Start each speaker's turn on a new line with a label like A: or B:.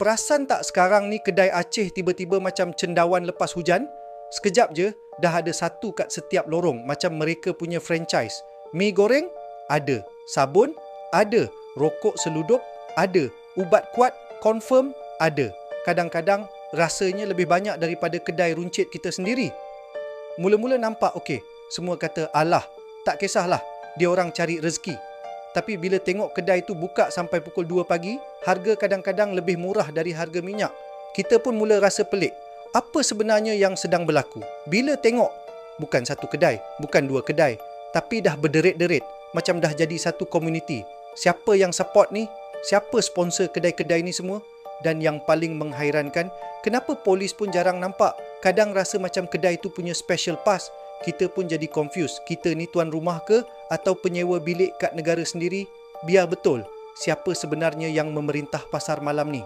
A: Perasan tak sekarang ni kedai Aceh tiba-tiba macam cendawan lepas hujan? Sekejap je, dah ada satu kat setiap lorong macam mereka punya franchise. Mi goreng? Ada. Sabun? Ada. Rokok seludup? Ada. Ubat kuat? Confirm? Ada. Kadang-kadang rasanya lebih banyak daripada kedai runcit kita sendiri. Mula-mula nampak okey, semua kata alah, tak kisahlah, dia orang cari rezeki. Tapi bila tengok kedai tu buka sampai pukul 2 pagi, harga kadang-kadang lebih murah dari harga minyak. Kita pun mula rasa pelik. Apa sebenarnya yang sedang berlaku? Bila tengok, bukan satu kedai, bukan dua kedai, tapi dah berderit-derit, macam dah jadi satu komuniti. Siapa yang support ni? Siapa sponsor kedai-kedai ni semua? Dan yang paling menghairankan, kenapa polis pun jarang nampak? Kadang rasa macam kedai tu punya special pass. Kita pun jadi confused. Kita ni tuan rumah ke atau penyewa bilik kat negara sendiri? Biar betul, siapa sebenarnya yang memerintah pasar malam ni?